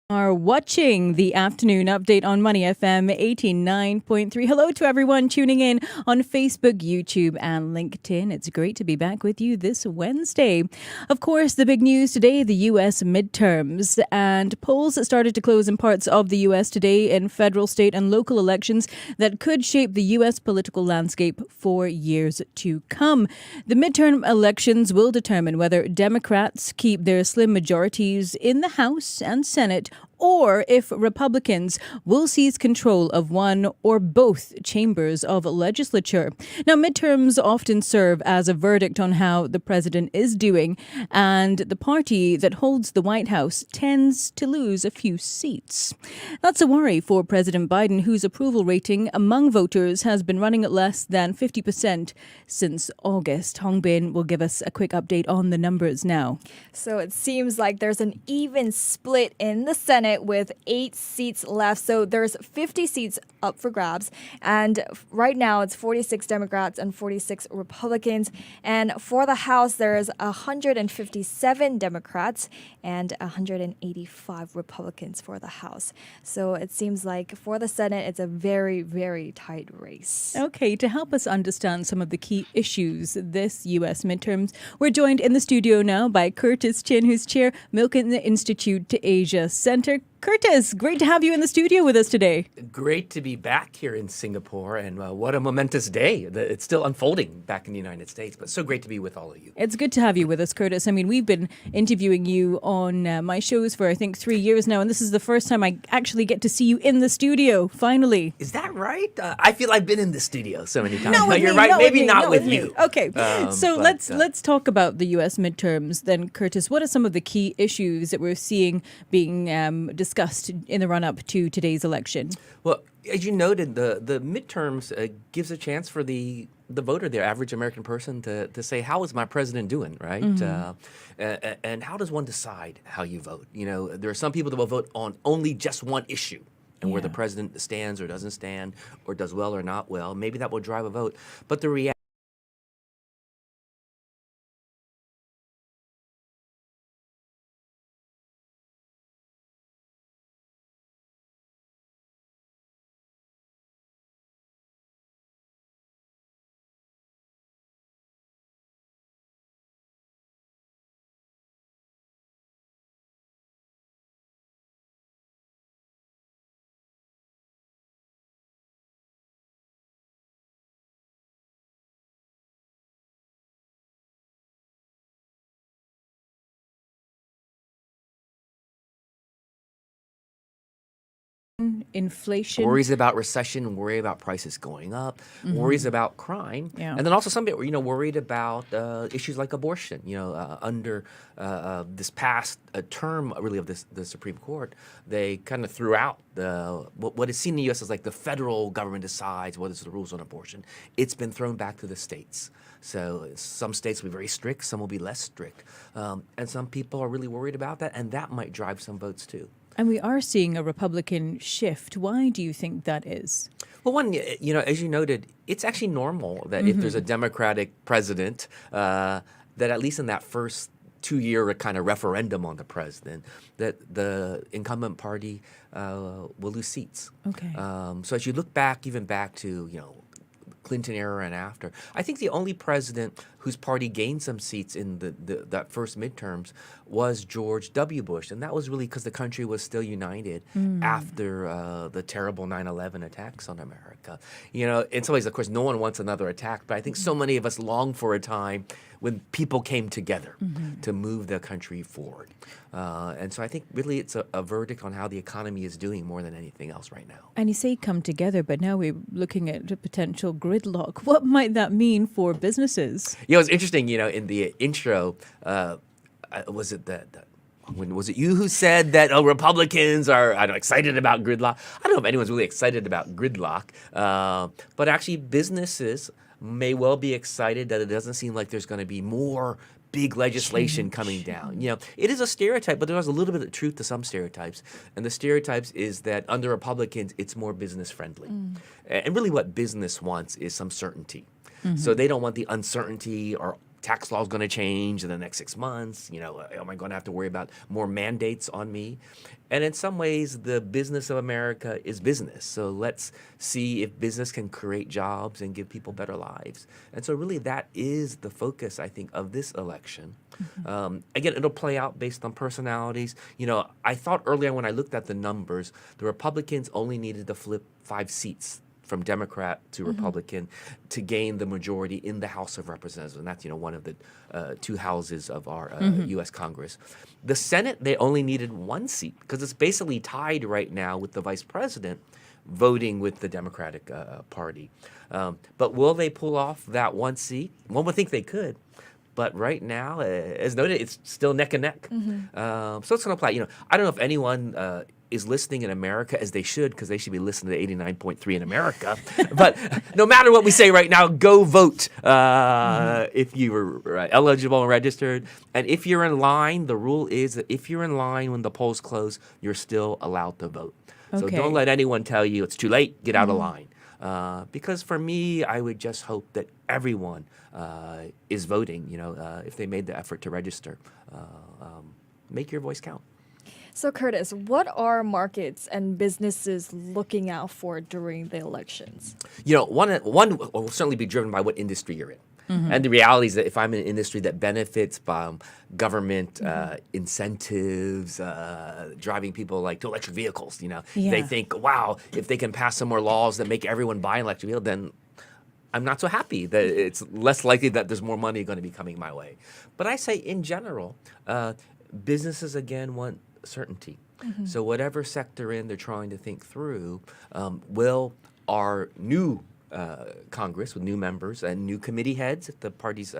Are watching the afternoon update on Money FM 89.3. Hello to everyone tuning in on Facebook, YouTube, and LinkedIn. It's great to be back with you this Wednesday. Of course, the big news today, the U.S. midterms, and polls started to close in parts of the U.S. today in federal, state, and local elections that could shape the U.S. political landscape for years to come. The midterm elections will determine whether Democrats keep their slim majorities in the House and Senate, or if Republicans will seize control of one or both chambers of legislature. Now, midterms often serve as a verdict on how the president is doing, and the party that holds the White House tends to lose a few seats. That's a worry for President Biden, whose approval rating among voters has been running at less than 50% since August. Hong Bin will give us a quick update on the numbers now. So it seems like there's an even split in the Senate with 8 seats left. So there's 50 seats up for grabs. And right now it's 46 Democrats and 46 Republicans. And for the House, there's 157 Democrats and 185 Republicans for the House. So it seems like for the Senate, it's a very, very tight race. Okay, to help us understand some of the key issues this U.S. midterms, we're joined in the studio now by Curtis Chin, who's chair, Milken Institute to Asia Center. Curtis, great to have you in the studio with us today. Great to be back here in Singapore, and what a momentous day. It's still unfolding back in the United States, but so great to be with all of you. It's good to have you with us, Curtis. I mean, we've been interviewing you on my shows for, I think, 3 years now, and this is the first time I actually get to see you in the studio, finally. Is that right? I feel I've been in the studio so many times. Not with You're me, right, not maybe with me, not with me. you. Okay, so let's talk about the U.S. midterms then, Curtis. What are some of the key issues that we're seeing being discussed in the run-up to today's election? Well, as you noted, the midterms gives a chance for the voter, the average American person, to say, how is my president doing, right? And how does one decide how you vote? You know, there are some people that will vote on only just one issue, and where the president stands or doesn't stand, or does well or not well. Maybe that will drive a vote. But the reality Inflation. worries about recession, worry about prices going up, worries about crime, and then also some people, worried about issues like abortion. Under this past term, really, of the Supreme Court, they kind of threw out what is seen in the U.S. as like the federal government decides what is the rules on abortion. It's been thrown back to the states. So some states will be very strict, some will be less strict, and some people are really worried about that, and that might drive some votes too. And we are seeing a Republican shift. Why do you think that is? Well, one, as you noted, it's actually normal that if there's a Democratic president, that at least in that first 2-year kind of referendum on the president, that the incumbent party will lose seats. Okay. So as you look back, even back to, Clinton era and after, I think the only president whose party gained some seats in that first midterms was George W. Bush. And that was really because the country was still united after the terrible 9/11 attacks on America. In some ways, of course, no one wants another attack, but I think so many of us long for a time when people came together to move the country forward. And so I think really it's a verdict on how the economy is doing more than anything else right now. And you say come together, but now we're looking at a potential gridlock. What might that mean for businesses? It was interesting, in the intro, was it when was it you who said that Republicans are excited about gridlock? I don't know if anyone's really excited about gridlock, but actually businesses may well be excited that it doesn't seem like there's going to be more big legislation coming down. It is a stereotype, but there's a little bit of truth to some stereotypes. And the stereotypes is that under Republicans, it's more business friendly. And really what business wants is some certainty. So they don't want the uncertainty or tax law is going to change in the next 6 months. Am I going to have to worry about more mandates on me? And in some ways, the business of America is business. So let's see if business can create jobs and give people better lives. And so really that is the focus, I think, of this election. Again, it'll play out based on personalities. I thought earlier when I looked at the numbers, the Republicans only needed to flip 5 seats from Democrat to Republican to gain the majority in the House of Representatives. And that's, one of the 2 houses of our U.S. Congress. The Senate, they only needed 1 seat because it's basically tied right now with the vice president voting with the Democratic Party. But will they pull off that 1 seat? One would think they could. But right now, as noted, it's still neck and neck. So it's going to apply. I don't know if anyone is listening in America as they should, because they should be listening to 89.3 in America. But no matter what we say right now, go vote if you were eligible and registered. And if you're in line, the rule is that if you're in line when the polls close, you're still allowed to vote. So Okay. don't let anyone tell you it's too late, get out of line. Because for me, I would just hope that everyone is voting, if they made the effort to register. Make your voice count. So, Curtis, what are markets and businesses looking out for during the elections? One will certainly be driven by what industry you're in. And the reality is that if I'm in an industry that benefits from government incentives, driving people to electric vehicles, they think, wow, if they can pass some more laws that make everyone buy an electric vehicle, then I'm not so happy that it's less likely that there's more money going to be coming my way. But I say in general, businesses again want certainty. So whatever sector they're trying to think through, will our new Congress with new members and new committee heads, if the parties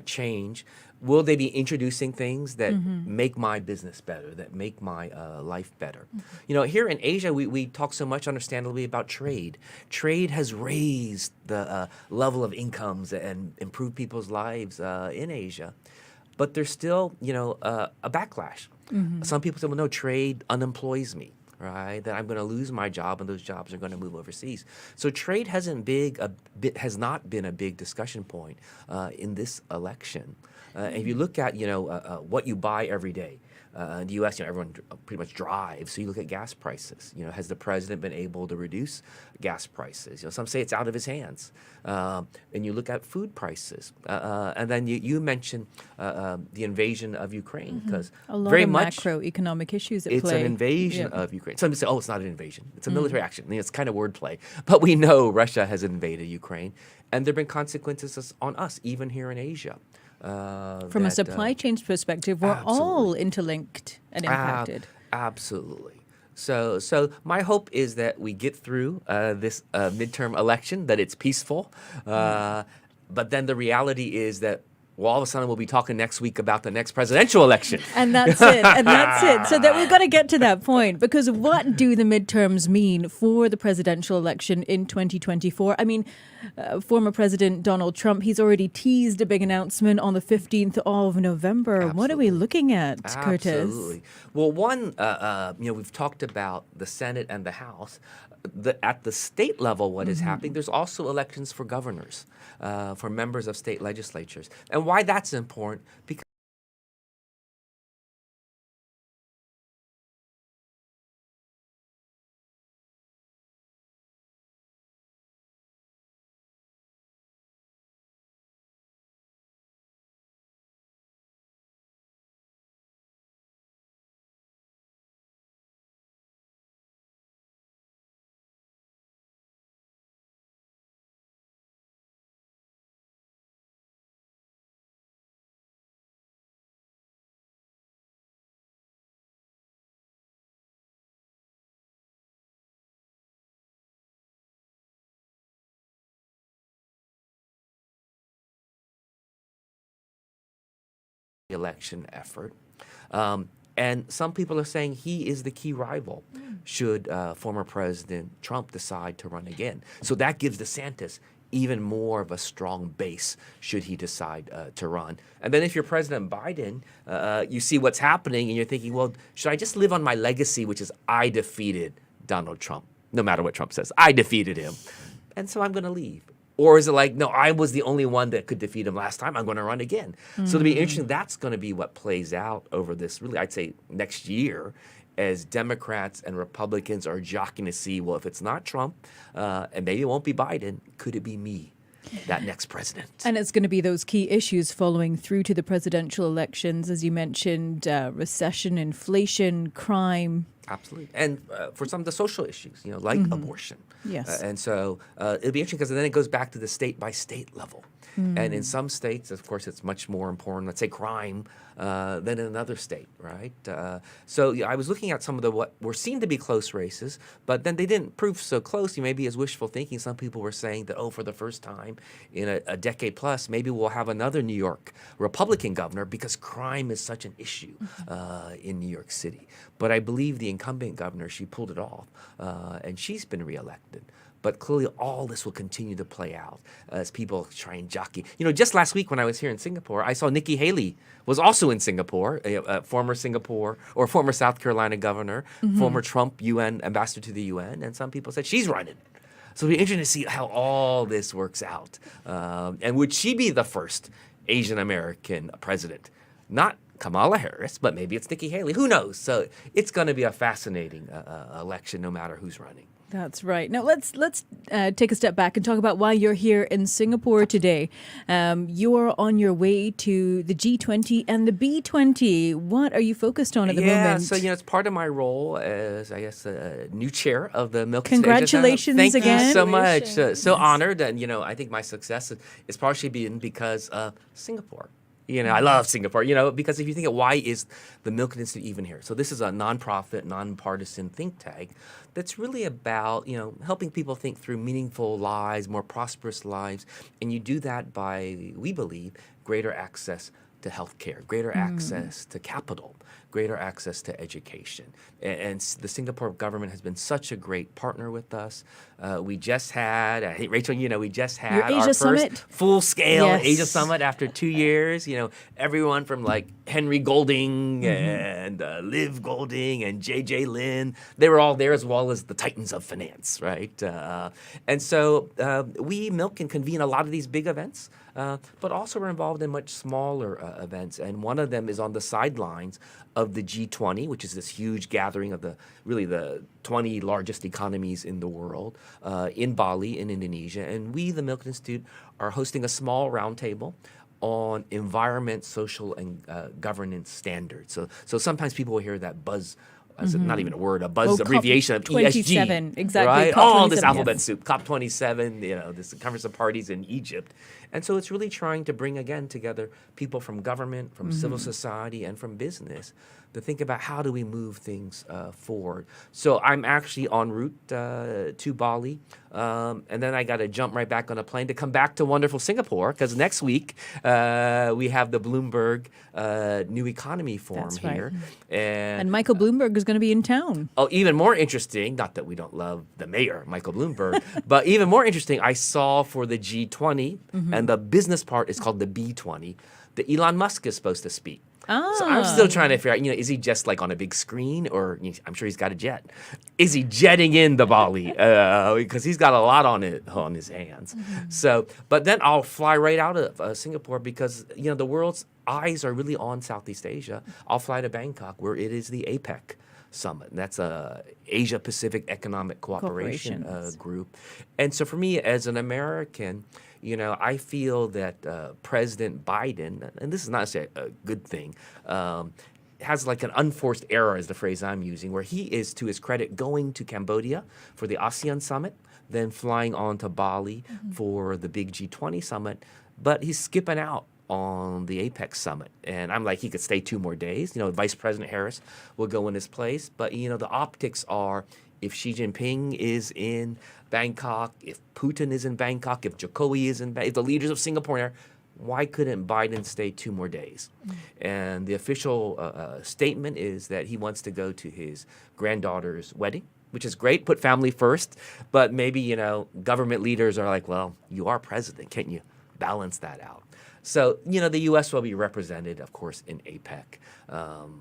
change, will they be introducing things that make my business better, that make my life better? Here in Asia, we talk so much, understandably, about trade. Trade has raised the level of incomes and improved people's lives in Asia. But there's still, a backlash. Some people say, well, no, trade unemploys me, right? That I'm going to lose my job and those jobs are going to move overseas. So trade has not been a big discussion point in this election. If you look at, what you buy every day, in the U.S., everyone pretty much drives. So you look at gas prices. Has the president been able to reduce gas prices? Some say it's out of his hands. And you look at food prices. And then you mentioned the invasion of Ukraine, because A lot very of much macroeconomic issues at it's play. an invasion Yeah. of Ukraine. Some say, oh, it's not an invasion. It's a military action. It's kind of wordplay. But we know Russia has invaded Ukraine. And there have been consequences on us, even here in Asia. From a supply chains perspective, we're all interlinked and impacted. Absolutely. So my hope is that we get through this midterm election, that it's peaceful. But then the reality is that all of a sudden we'll be talking next week about the next presidential election. And that's it. And that's it. So that we've got to get to that point, because what do the midterms mean for the presidential election in 2024? I mean, former President Donald Trump, he's already teased a big announcement on the 15th of November. Absolutely. What are we looking at, Curtis? Absolutely. Well, one, we've talked about the Senate and the House. At the state level, what is happening, there's also elections for governors, for members of state legislatures. And why that's important, because election effort. And some people are saying he is the key rival should former President Trump decide to run again. So that gives DeSantis even more of a strong base should he decide to run. And then if you're President Biden, you see what's happening and you're thinking, well, should I just live on my legacy, which is I defeated Donald Trump, no matter what Trump says. I defeated him. And so I'm going to leave. Or is it like, no, I was the only one that could defeat him last time. I'm going to run again. So it'll be interesting. That's going to be what plays out over this, really, I'd say, next year as Democrats and Republicans are jockeying to see, well, if it's not Trump, and maybe it won't be Biden, could it be me, that next president? And it's going to be those key issues following through to the presidential elections, as you mentioned, recession, inflation, crime. Absolutely. And for some of the social issues, like abortion. Yes. And so it'll be interesting because then it goes back to the state by state level. And in some states, of course, it's much more important, let's say crime, than in another state, right? So I was looking at some of what were seen to be close races, but then they didn't prove so close. Maybe as wishful thinking, some people were saying that, for the first time in a decade plus, maybe we'll have another New York Republican governor because crime is such an issue in New York City. But I believe the incumbent governor, she pulled it off, and she's been reelected. But clearly all this will continue to play out as people try and jockey. Just last week when I was here in Singapore, I saw Nikki Haley was also in Singapore, a former South Carolina governor, former Trump UN ambassador to the UN, and some people said she's running. So it'll be interesting to see how all this works out. And would she be the first Asian American president? Not Kamala Harris, but maybe it's Nikki Haley. Who knows? So it's going to be a fascinating election no matter who's running. That's right. Now let's take a step back and talk about why you're here in Singapore today. You're on your way to the G20 and the B20. What are you focused on at the moment? Yeah, so it's part of my role as, I guess, new chair of the Milk. Congratulations Thank again. you so much. So honored, and I think my success is partially been because of Singapore. I love Singapore, because if you think of why is the Milk Institute even here? So this is a nonprofit, nonpartisan think tank that's really about, helping people think through meaningful lives, more prosperous lives. And you do that by, we believe, greater access to healthcare, greater access to capital, greater access to education. And the Singapore government has been such a great partner with us. We just had, Rachel, we just had our first Summit? full-scale Asia Summit after 2 years. Everyone from like Henry Golding and Liv Golding and J.J. Lin, they were all there, as well as the titans of finance, right? And so we, Milk, can convene a lot of these big events, but also we're involved in much smaller events. And one of them is on the sidelines of the G20, which is this huge gathering of the 20 largest economies in the world, in Bali, in Indonesia. And we, the Milk Institute, are hosting a small roundtable on environment, social, and governance standards. So sometimes people will hear that buzz. Not even a word, a buzz abbreviation of ESG. Exactly. Right? COP27, All this alphabet yes. soup. COP27, this Conference of Parties in Egypt. And so it's really trying to bring, again, together people from government, from civil society, and from business to think about how do we move things forward. So I'm actually en route to Bali, and then I got to jump right back on a plane to come back to wonderful Singapore, because next week we have the Bloomberg New Economy Forum That's right. here. And Michael Bloomberg is going to be in town. Oh, even more interesting, not that we don't love the mayor, Michael Bloomberg, but even more interesting, I saw for the G20, and the business part is called the B20, that Elon Musk is supposed to speak. So I'm still trying to figure out, is he just like on a big screen, or I'm sure he's got a jet. Is he jetting in the Bali? Because he's got a lot on his hands. So, but then I'll fly right out of Singapore because, the world's eyes are really on Southeast Asia. I'll fly to Bangkok, where it is the APEC Summit. And that's a Asia Pacific Economic Cooperation group. And so for me as an American, I feel that President Biden, and this is not necessarily a good thing, has like an unforced error is the phrase I'm using, where he is, to his credit, going to Cambodia for the ASEAN Summit, then flying on to Bali for the big G20 Summit, but he's skipping out on the APEC Summit. And I'm like, he could stay 2 more days. Vice President Harris will go in his place. But, the optics are, if Xi Jinping is in Bangkok, if Putin is in Bangkok, if Jokowi is in Bangkok, if the leaders of Singapore are, why couldn't Biden stay 2 more days? And the official statement is that he wants to go to his granddaughter's wedding, which is great, put family first. But maybe, government leaders are like, well, you are president. Can't you balance that out? So, the U.S. will be represented, of course, in APEC.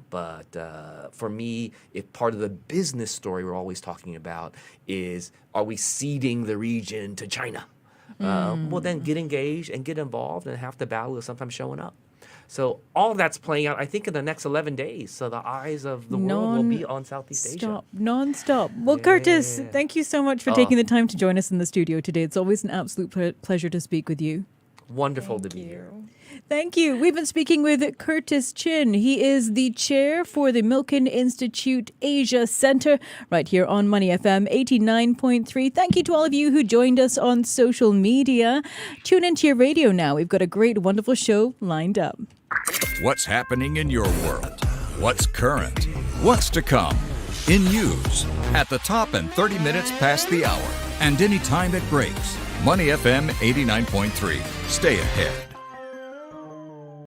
But for me, if part of the business story we're always talking about is, are we ceding the region to China? well, then get engaged and get involved, and half the battle is sometimes showing up. So all of that's playing out, I think, in the next 11 days. So the eyes of the world will be on Southeast Asia. Non-stop. Well, Curtis, thank you so much for taking the time to join us in the studio today. It's always an absolute pleasure to speak with you. Wonderful to be here. Thank you. We've been speaking with Curtis Chin. He is the chair for the Milken Institute Asia Center right here on Money FM 89.3. Thank you to all of you who joined us on social media. Tune into your radio now. We've got a great, wonderful show lined up. What's happening in your world? What's current? What's to come? In news, at the top and 30 minutes past the hour, and anytime it breaks. Money FM 89.3. Stay ahead.